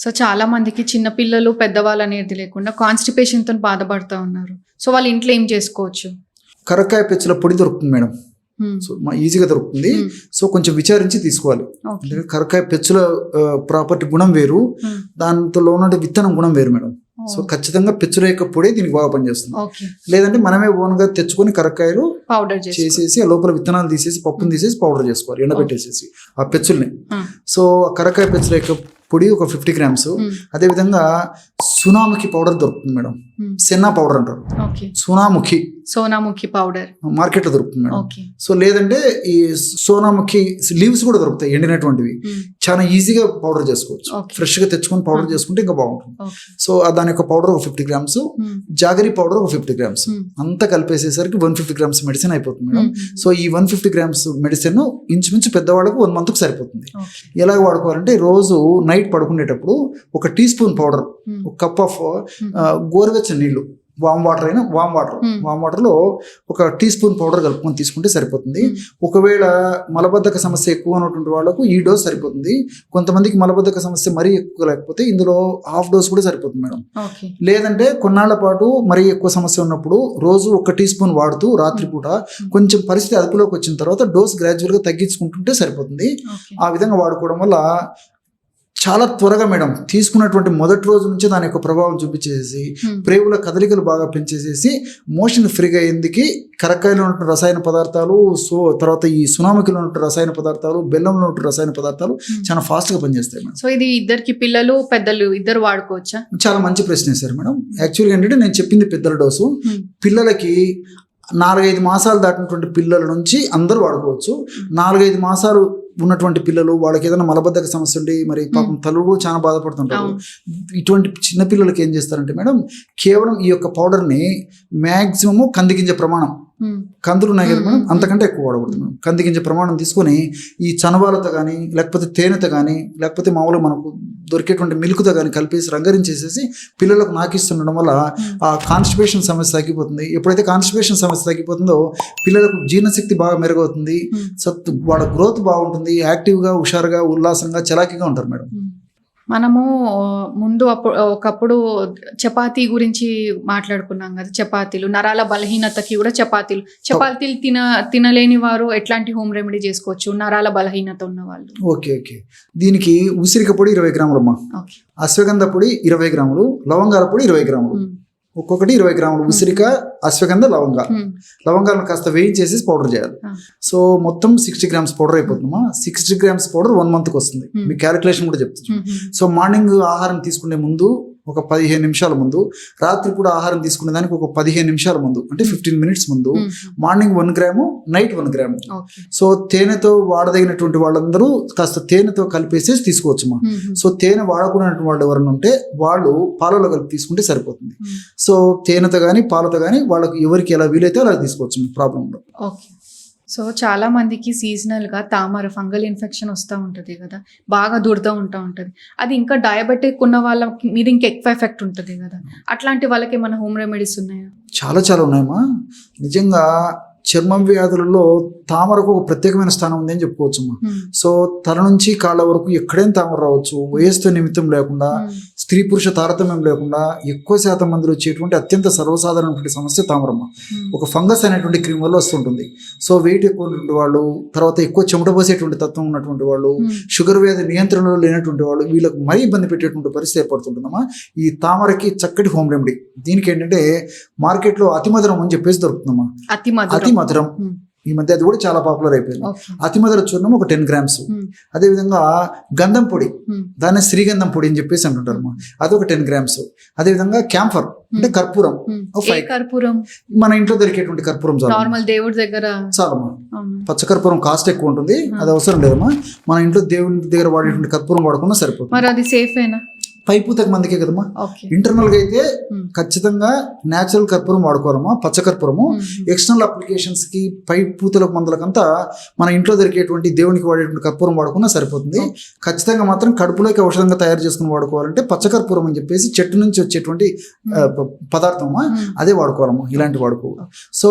So చాలా మందికి చిన్న పిల్లలు పెద్దవాళ్ళు అనేది లేకుండా కాన్స్టిపేషన్ తో బాధపడుతూ ఉన్నారు. సో వాళ్ళు ఇంట్లో ఏం చేసుకోవచ్చు? కరక్కాయ పెచ్చుల పొడి దొరుకుతుంది మేడం. సో ఈజీగా దొరుకుతుంది. సో కొంచెం విచారించి తీసుకోవాలి. అంటే కరక్కాయ పెచ్చుల ప్రాపర్టీ గుణం వేరు, దాంట్లో ఉన్న విత్తనం గుణం వేరు మేడం. సో ఖచ్చితంగా పెచ్చుల యొక్క పొడి దీనికి బాగా పనిచేస్తుంది. లేదంటే మనమే ఓన్ గా తెచ్చుకొని కరక్కాయలు పౌడర్ చేసేసి ఆ లోపల విత్తనాలు తీసేసి పప్పును తీసేసి పౌడర్ చేసుకోవాలి, ఎండబెట్టేసేసి ఆ పెచ్చుల్ని. సో ఆ కరక్కాయ పెచ్చుల యొక్క పొడి ఒక 50 grams. అదేవిధంగా సునాముఖి పౌడర్ దొరుకుతుంది మేడం. సెన్నా పౌడర్ అంటారు, సోనాముఖి పౌడర్ మార్కెట్ లో దొరుకుతుంది మేడం. సో లేదంటే ఈ సోనాముఖి లీవ్స్ కూడా దొరుకుతాయి ఎండినటువంటివి. చాలా ఈజీగా పౌడర్ చేసుకోవచ్చు. ఫ్రెష్ గా తెచ్చుకొని పౌడర్ చేసుకుంటే ఇంకా బాగుంటుంది. సో దాని యొక్క పౌడర్ ఒక 50 grams, జాగరీ పౌడర్ ఒక 50 grams, అంతా కలిపేసేసరికి 150 grams మెడిసిన్ అయిపోతుంది మేడం. సో ఈ 150 grams మెడిసిన్ ఇంచుమించు పెద్దవాళ్ళకు 1 month సరిపోతుంది. ఎలా వాడుకోవాలంటే రోజు నైట్ పడుకునేటప్పుడు ఒక టీ స్పూన్ పౌడర్, ఒక కప్ ఆఫ్ గోరువెచ్చని నీళ్లు, వామ్ వాటర్ లో ఒక టీ స్పూన్ పౌడర్ కలుపుకొని తీసుకుంటే సరిపోతుంది. ఒకవేళ మలబద్ధక సమస్య ఎక్కువ ఉన్నటువంటి వాళ్ళకు ఈ డోస్ సరిపోతుంది. కొంతమందికి మలబద్ధక సమస్య మరీ ఎక్కువ లేకపోతే ఇందులో హాఫ్ డోస్ కూడా సరిపోతుంది మేడం. లేదంటే కొన్నాళ్ల పాటు మరీ ఎక్కువ సమస్య ఉన్నప్పుడు రోజు ఒక టీ స్పూన్ వాడుతూ రాత్రిపూట కొంచెం పరిస్థితి అదుపులోకి వచ్చిన తర్వాత డోస్ గ్రాడ్యువల్ గా తగ్గించుకుంటుంటే సరిపోతుంది. ఆ విధంగా వాడుకోవడం వల్ల చాలా త్వరగా మేడం తీసుకున్నటువంటి మొదటి రోజు నుంచి దాని యొక్క ప్రభావం చూపించేసి ప్రేగుల కదలికలు బాగా పెంచేసేసి మోషన్ ఫ్రీగా అయ్యేందుకు కరక్కాయలో ఉన్న రసాయన పదార్థాలు, సో తర్వాత ఈ సునాముకిలో ఉన్న రసాయన పదార్థాలు, బెల్లంలో ఉన్న రసాయన పదార్థాలు చాలా ఫాస్ట్ గా పనిచేస్తాయి మేడం. సో ఇది ఇద్దరికి పిల్లలు పెద్దలు ఇద్దరు వాడుకోవచ్చా? చాలా మంచి ప్రశ్న వేశారు మేడం. యాక్చువల్గా ఏంటంటే నేను చెప్పింది పెద్దల డోసు. పిల్లలకి 4-5 మాసాలు దాటినటువంటి పిల్లల నుంచి అందరూ వాడుకోవచ్చు. 4-5 మాసాలు ఉన్నటువంటి పిల్లలు, వాళ్ళకి ఏదైనా మలబద్ధక సమస్య ఉండి మరి పాపం తల్లుడు చాలా బాధపడుతుంటారు. ఇటువంటి చిన్న పిల్లలకి ఏం చేస్తారంటే మేడం, కేవలం ఈ యొక్క పౌడర్ని మ్యాక్సిమము కందిగింజ ప్రమాణం, కందులు ఉన్నాయి కదా మేడం, అంతకంటే ఎక్కువ వాడకూడదు మేడం. కందిగింజ ప్రమాణం తీసుకొని ఈ చనవాలతో కానీ లేకపోతే తేనెతో కానీ లేకపోతే మామూలుగా మనకు దొరికేటువంటి మిల్క్తో కానీ కలిపేసి రంగరించేసేసి పిల్లలకు నాకిస్తుండడం వల్ల ఆ కాన్స్టిపేషన్ సమస్య తగ్గిపోతుంది. ఎప్పుడైతే కాన్స్టిపేషన్ సమస్య తగ్గిపోతుందో పిల్లలకు జీర్ణశక్తి బాగా మెరుగవుతుంది, వాళ్ళ గ్రోత్ బాగుంటుంది, యాక్టివ్గా, హుషారుగా, ఉల్లాసంగా, చలాకీగా ఉంటారు మేడం. మనము ముందు ఒకప్పుడు చపాతీ గురించి మాట్లాడుకున్నాం కదా. చపాతీలు నరాల బలహీనతకి కూడా చపాతీలు తినలేని వారు ఎట్లాంటి హోమ్ రెమెడీ చేసుకోవచ్చు నరాల బలహీనత ఉన్న వాళ్ళు? ఓకే, దీనికి ఉసిరిక పొడి 20 grams అమ్మా, అశ్వగంధ పొడి 20 grams, లవంగాల పొడి 20 grams, ఒక్కొక్కటి 20 grams. ఉసిరిక, అశ్వగంధ, లవంగాలను కాస్త వేయించేసి పౌడర్ చేయాలి. సో మొత్తం 60 grams పౌడర్ అయిపోతుందమ్మా. 60 grams పౌడర్ 1 month వస్తుంది. మీ క్యాలిక్యులేషన్ కూడా చెప్తుంది. సో మార్నింగ్ ఆహారం తీసుకునే ముందు ఒక 15 నిమిషాల ముందు, రాత్రి కూడా ఆహారం తీసుకునే దానికి ఒక 15 నిమిషాల ముందు, అంటే 15 minutes ముందు morning 1 gram, night 1 gram. So తేనెతో వాడదగినటువంటి వాళ్ళందరూ కాస్త తేనెతో కలిపేసేసి తీసుకోవచ్చు మా. సో తేనె వాడకున్నటువంటి వాళ్ళు ఎవరైనా ఉంటే వాళ్ళు పాలలో కలిపి తీసుకుంటే సరిపోతుంది. సో తేనెతో కానీ పాలతో కానీ వాళ్ళకి ఎవరికి ఎలా వీలైతే అలా తీసుకోవచ్చు, ప్రాబ్లం ఉండదు. సో చాలా మందికి సీజనల్గా తామర ఫంగల్ ఇన్ఫెక్షన్ వస్తూ ఉంటుంది కదా, బాగా దురద ఉంటుంది. అది ఇంకా డయాబెటిక్ ఉన్న వాళ్ళ మీద ఇంకా ఎక్కువ ఎఫెక్ట్ ఉంటుంది కదా. అట్లాంటి వాళ్ళకి ఏమైనా హోమ్ రెమెడీస్ ఉన్నాయా? చాలా ఉన్నాయమ్మా. నిజంగా చర్మం వ్యాధులలో తామరకు ఒక ప్రత్యేకమైన స్థానం ఉంది అని చెప్పుకోవచ్చమ్మా. సో తల నుంచి కాళ్ళ వరకు ఎక్కడైనా తామర రావచ్చు. వయస్సుతో నిమిత్తం లేకుండా, స్త్రీ పురుష తారతమ్యం లేకుండా ఎక్కువ శాతం మందిలో వచ్చేటువంటి అత్యంత సర్వసాధారణమైన సమస్య తామరమ్మ. ఒక ఫంగస్ అనేటువంటి క్రిమి వల్ల వస్తుంటుంది. సో వెయిట్ ఎక్కువ ఉన్నటువంటి వాళ్ళు, తర్వాత ఎక్కువ చెమట పోసేటువంటి తత్వం ఉన్నటువంటి వాళ్ళు, షుగర్ వ్యాధి నియంత్రణలో లేనటువంటి వాళ్ళు, వీళ్ళకి మరీ ఇబ్బంది పెట్టేటువంటి పరిస్థితి ఏర్పడుతుంటుందమ్మా. ఈ తామరకి చక్కటి హోమ్ రెమెడీ. దీనికి ఏంటంటే మార్కెట్లో అతిమధురం అని చెప్పేసి దొరుకుతుందమ్మా. అతిమధురం ఈ మధ్య అది కూడా చాలా పాపులర్ అయిపోయింది. అతిమధుర చూర్ణం ఒక 10 grams. అదేవిధంగా గంధం పొడి, దాన్ని శ్రీగంధం పొడి అని చెప్పేసి అంటుంటారు, అదొక 10 grams. అదేవిధంగా క్యాంఫర్ అంటే కర్పూరం, మన ఇంట్లో దొరికేటువంటి కర్పూరం దేవుడి దగ్గర చాలమ్మా. పచ్చ కర్పూరం కాస్ట్ ఎక్కువ ఉంటుంది, అది అవసరం లేదమ్మా. మన ఇంట్లో దేవుడి దగ్గర వాడేటువంటి కర్పూరం వాడకుండా సరిపోతుంది. మరి అది సేఫేనా? పైపూతకు మందికే కదమ్మా. ఓకే. ఇంటర్నల్ గా అయితే Hmm. ఖచ్చితంగా నేచురల్ కర్పూరం వాడుకోవాలమ్మా, పచ్చ కర్పూరము. ఎక్స్టర్నల్ అప్లికేషన్స్ కి పై పూతలకు మందులకంతా మన ఇంట్లో దొరికేటువంటి దేవునికి వాడేటువంటి కర్పూరం వాడుకున్నా సరిపోతుంది. ఖచ్చితంగా మాత్రం కడుపులోకి ఔషధంగా తయారు చేసుకుని వాడుకోవాలంటే పచ్చ కర్పూరం అని చెప్పేసి చెట్టు నుంచి వచ్చేటువంటి పదార్థమా అదే వాడుకోవాలమ్మా, ఇలాంటి వాడుకోవాలి. సో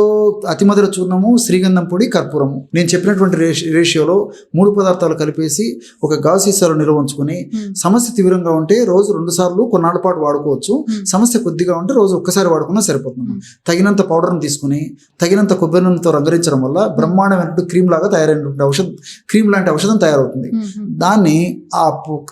అతిమధుర చూర్ణము, శ్రీగంధం పొడి, కర్పూరము నేను చెప్పినటువంటి రేషియోలో 3 పదార్థాలు కలిపేసి ఒక గాజు సీసాలో నిల్వ ఉంచుకుని సమస్య తీవ్రంగా ఉంటే రోజు 2 సార్లు కొన్నాళ్ళ పాటు వాడుకోవచ్చు. సమస్య కొద్దిగా ఉంటే రోజు ఒక్కసారి వాడుకున్నా సరిపోతుంది. తగినంత పౌడర్ని తీసుకుని తగినంత కొబ్బరి నూనెతో రంగరించడం వల్ల బ్రహ్మాండమైనటువంటి క్రీమ్ లాగా తయారైనటువంటి క్రీమ్ లాంటి ఔషధం తయారవుతుంది. దాన్ని ఆ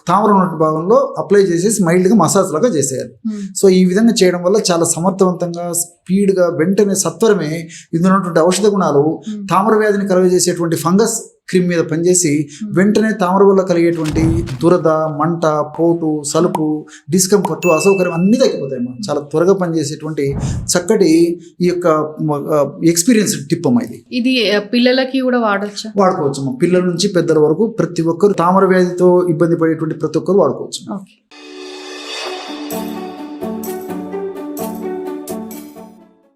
తామర ఉన్నటువంటి భాగంలో అప్లై చేసేసి మైల్డ్గా మసాజ్ లాగా చేసేయాలి. సో ఈ విధంగా చేయడం వల్ల చాలా సమర్థవంతంగా, స్పీడ్గా, వెంటనే సత్వరమే ఇందులో ఉన్నటువంటి ఔషధ గుణాలు తామర వ్యాధిని కలుగజేసేటువంటి ఫంగస్ క్రీమ్ మీద పనిచేసి వెంటనే తామర వల్ల కలిగేటువంటి దురద, మంట, పోటు, సలుపు, డిస్కంఫర్ట్, అసౌకర్యం అన్నీ తగ్గిపోతాయి. చాలా త్వరగా పనిచేసేటువంటి చక్కటి ఈ యొక్క ఎక్స్పీరియన్స్ టిప్ అమ్మా ఇది. ఇది పిల్లలకి కూడా వాడొచ్చా? వాడుకోవచ్చు అమ్మా. పిల్లల నుంచి పెద్దల వరకు ప్రతి ఒక్కరు తామర వ్యాధితో ఇబ్బంది పడేటువంటి ప్రతి ఒక్కరు వాడుకోవచ్చు. ఓకే.